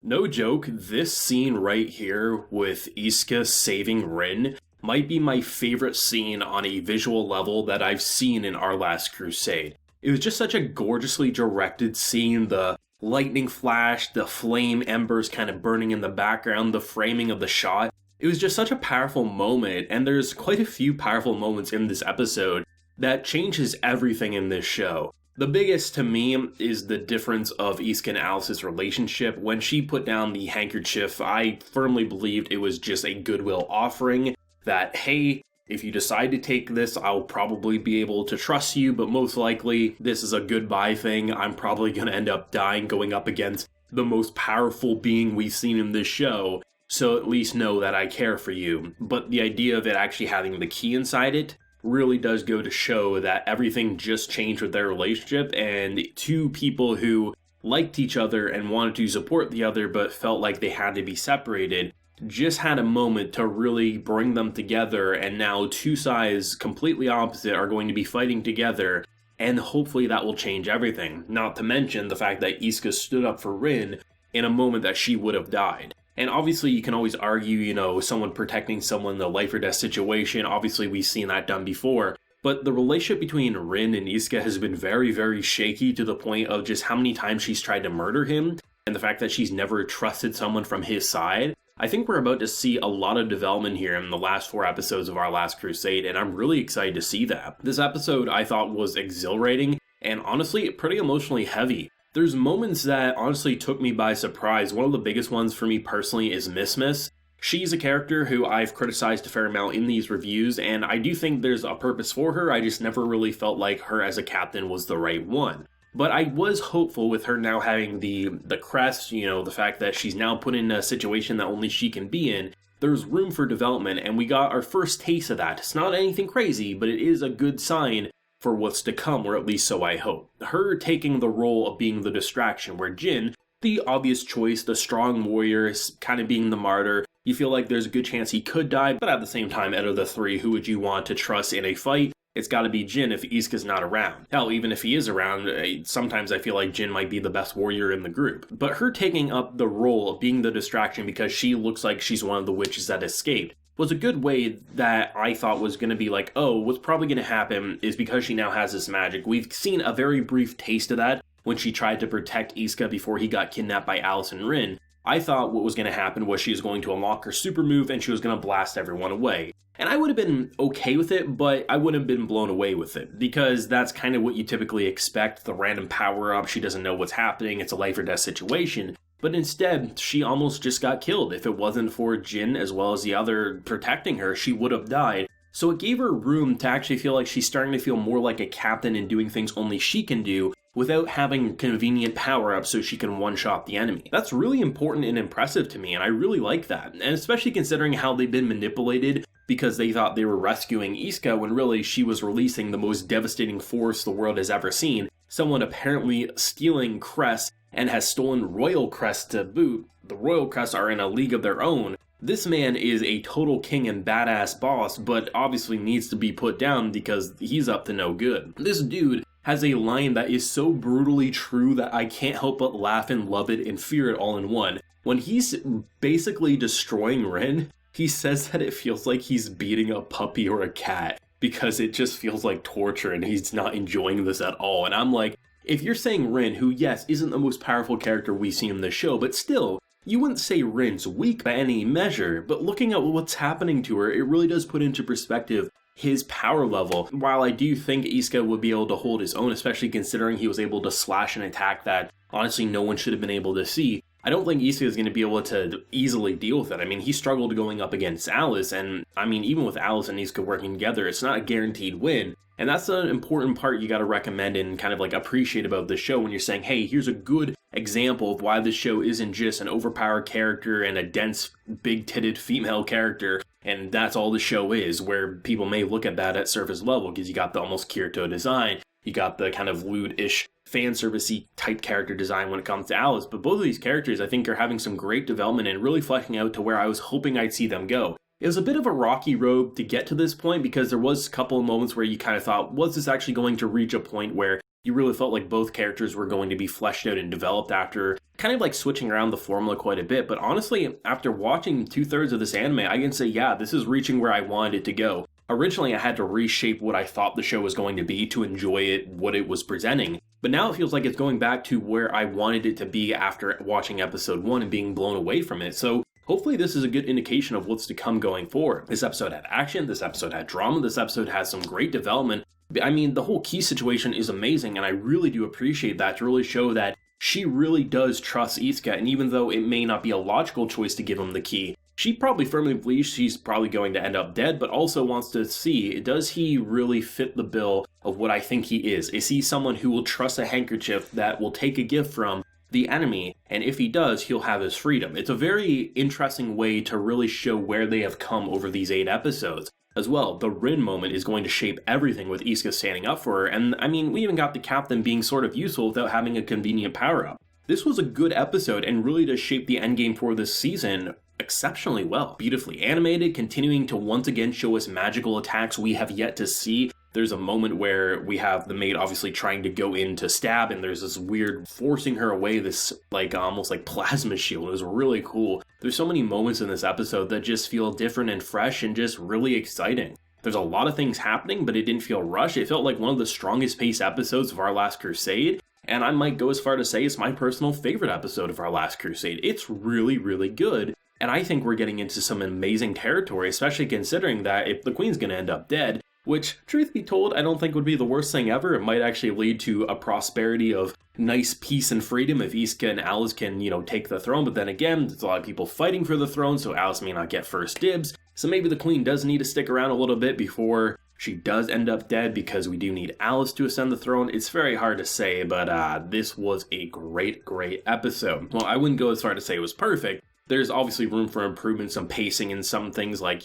No joke, this scene right here with Isuka saving Rin might be my favorite scene on a visual level that I've seen in Our Last Crusade. It was just such a gorgeously directed scene, the lightning flash, the flame embers kind of burning in the background, the framing of the shot. It was just such a powerful moment, and there's quite a few powerful moments in this episode that changes everything in this show. The biggest to me is the difference of Isuka and Alice's relationship. When she put down the handkerchief, I firmly believed it was just a goodwill offering that, hey, if you decide to take this, I'll probably be able to trust you, but most likely this is a goodbye thing. I'm probably going to end up dying going up against the most powerful being we've seen in this show, so at least know that I care for you. But the idea of it actually having the key inside it really does go to show that everything just changed with their relationship, and two people who liked each other and wanted to support the other but felt like they had to be separated just had a moment to really bring them together, and now two sides completely opposite are going to be fighting together, and hopefully that will change everything. Not to mention the fact that Isuka stood up for Rin in a moment that she would have died. And obviously you can always argue, someone protecting someone in a life or death situation. Obviously we've seen that done before. But the relationship between Rin and Isuka has been very, very shaky to the point of just how many times she's tried to murder him, and the fact that she's never trusted someone from his side. I think we're about to see a lot of development here in the last 4 episodes of Our Last Crusade, and I'm really excited to see that. This episode I thought was exhilarating, and honestly, pretty emotionally heavy. There's moments that honestly took me by surprise. One of the biggest ones for me personally is Miss. She's a character who I've criticized a fair amount in these reviews, and I do think there's a purpose for her. I just never really felt like her as a captain was the right one. But I was hopeful with her now having the crest, the fact that she's now put in a situation that only she can be in. There's room for development, and we got our first taste of that. It's not anything crazy, but it is a good sign for what's to come, or at least so I hope. Her taking the role of being the distraction, where Jin, the obvious choice, the strong warrior, kind of being the martyr, you feel like there's a good chance he could die, but at the same time, out of the 3, who would you want to trust in a fight? It's gotta be Jin if Isuka's not around. Hell, even if he is around, sometimes I feel like Jin might be the best warrior in the group. But her taking up the role of being the distraction because she looks like she's one of the witches that escaped was a good way that I thought was going to be like, oh, what's probably going to happen is because she now has this magic. We've seen a very brief taste of that when she tried to protect Isuka before he got kidnapped by Alice and Rin. I thought what was going to happen was she was going to unlock her super move and she was going to blast everyone away. And I would have been okay with it, but I wouldn't have been blown away with it, because that's kind of what you typically expect, the random power-up, she doesn't know what's happening, it's a life or death situation. But instead, she almost just got killed. If it wasn't for Jin as well as the other protecting her, she would have died. So it gave her room to actually feel like she's starting to feel more like a captain and doing things only she can do without having convenient power-ups so she can one-shot the enemy. That's really important and impressive to me, and I really like that. And especially considering how they've been manipulated because they thought they were rescuing Isuka when really she was releasing the most devastating force the world has ever seen. Someone apparently stealing crests and has stolen royal crests to boot. The royal crests are in a league of their own. This man is a total king and badass boss, but obviously needs to be put down because he's up to no good. This dude has a line that is so brutally true that I can't help but laugh and love it and fear it all in one. When he's basically destroying Rin, he says that it feels like he's beating a puppy or a cat because it just feels like torture and he's not enjoying this at all. And I'm like, if you're saying Rin, who yes, isn't the most powerful character we've seen in the show, but still, you wouldn't say Rin's weak by any measure, but looking at what's happening to her, it really does put into perspective his power level. While I do think Isuka would be able to hold his own, especially considering he was able to slash an attack that honestly no one should have been able to see, I don't think Isuka is going to be able to easily deal with it. I mean, he struggled going up against Alice, and I mean, even with Alice and Isuka working together, it's not a guaranteed win. And that's an important part you got to recommend and kind of like appreciate about this show when you're saying, hey, here's a good example of why this show isn't just an overpowered character and a dense, big-titted female character, and that's all the show is, where people may look at that at surface level, because you got the almost Kirito design, you got the kind of lewd-ish fan servicey type character design when it comes to Alice, but both of these characters I think are having some great development and really fleshing out to where I was hoping I'd see them go. It was a bit of a rocky road to get to this point because there was a couple of moments where you kind of thought, was this actually going to reach a point where You really felt like both characters were going to be fleshed out and developed after kind of like switching around the formula quite a bit. But honestly, after watching 2/3 of this anime, I can say, yeah, this is reaching where I wanted it to go. Originally, I had to reshape what I thought the show was going to be to enjoy it, what it was presenting. But now it feels like it's going back to where I wanted it to be after watching episode 1 and being blown away from it. So hopefully this is a good indication of what's to come going forward. This episode had action, this episode had drama, this episode has some great development. I mean, the whole key situation is amazing, and I really do appreciate that to really show that she really does trust Isuka, and even though it may not be a logical choice to give him the key, she probably firmly believes she's probably going to end up dead, but also wants to see, does he really fit the bill of what I think he is? Is he someone who will trust a handkerchief that will take a gift from the enemy, and if he does, he'll have his freedom? It's a very interesting way to really show where they have come over these 8 episodes. As well, the Rin moment is going to shape everything with Isuka standing up for her, and I mean, we even got the captain being sort of useful without having a convenient power-up. This was a good episode and really does shape the endgame for this season exceptionally well. Beautifully animated, continuing to once again show us magical attacks we have yet to see. There's a moment where we have the maid obviously trying to go in to stab, and there's this weird forcing her away, this like almost like plasma shield. It was really cool. There's so many moments in this episode that just feel different and fresh and just really exciting. There's a lot of things happening, but it didn't feel rushed. It felt like one of the strongest paced episodes of Our Last Crusade, and I might go as far to say it's my personal favorite episode of Our Last Crusade. It's really, really good. And I think we're getting into some amazing territory, especially considering that if the Queen's going to end up dead, which, truth be told, I don't think would be the worst thing ever. It might actually lead to a prosperity of nice peace and freedom if Isuka and Alice can, take the throne. But then again, there's a lot of people fighting for the throne, so Alice may not get first dibs. So maybe the Queen does need to stick around a little bit before she does end up dead, because we do need Alice to ascend the throne. It's very hard to say, but this was a great, great episode. Well, I wouldn't go as far to say it was perfect. There's obviously room for improvement, some pacing and some things like,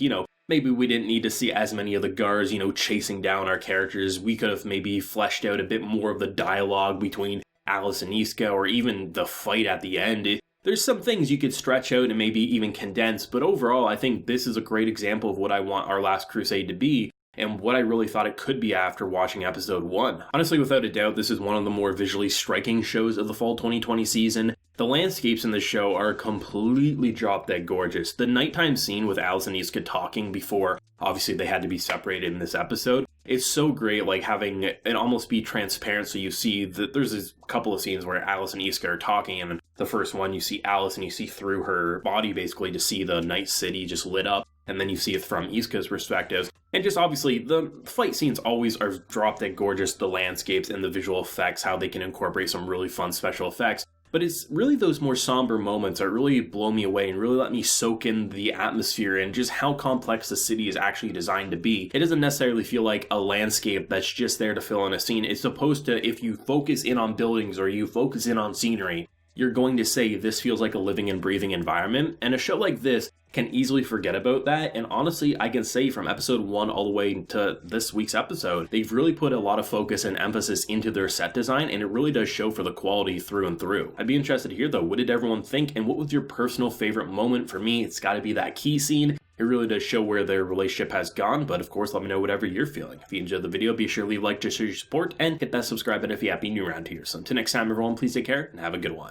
maybe we didn't need to see as many of the guards, chasing down our characters. We could have maybe fleshed out a bit more of the dialogue between Alice and Isuka, or even the fight at the end. There's some things you could stretch out and maybe even condense, but overall, I think this is a great example of what I want Our Last Crusade to be, and what I really thought it could be after watching episode 1. Honestly, without a doubt, this is one of the more visually striking shows of the fall 2020 season. The landscapes in this show are completely drop-dead gorgeous. The nighttime scene with Alice and Isuka talking before, obviously they had to be separated in this episode, it's so great, like having it almost be transparent, so you see that there's this couple of scenes where Alice and Isuka are talking, and the first one you see Alice and you see through her body basically to see the night city just lit up, and then you see it from Isuka's perspective. And just obviously, the fight scenes always are drop-dead gorgeous, the landscapes and the visual effects, how they can incorporate some really fun special effects. But it's really those more somber moments that really blow me away and really let me soak in the atmosphere and just how complex the city is actually designed to be. It doesn't necessarily feel like a landscape that's just there to fill in a scene. It's supposed to, if you focus in on buildings or you focus in on scenery, you're going to say this feels like a living and breathing environment. And a show like this can easily forget about that, and honestly, I can say from episode 1 all the way to this week's episode, they've really put a lot of focus and emphasis into their set design, and it really does show for the quality through and through. I'd be interested to hear though, what did everyone think, and what was your personal favorite moment? For me, it's gotta be that key scene. It really does show where their relationship has gone, but of course, let me know whatever you're feeling. If you enjoyed the video, be sure to leave a like to show your support, and hit that subscribe button if you happen to be new around here. So until next time, everyone, please take care, and have a good one.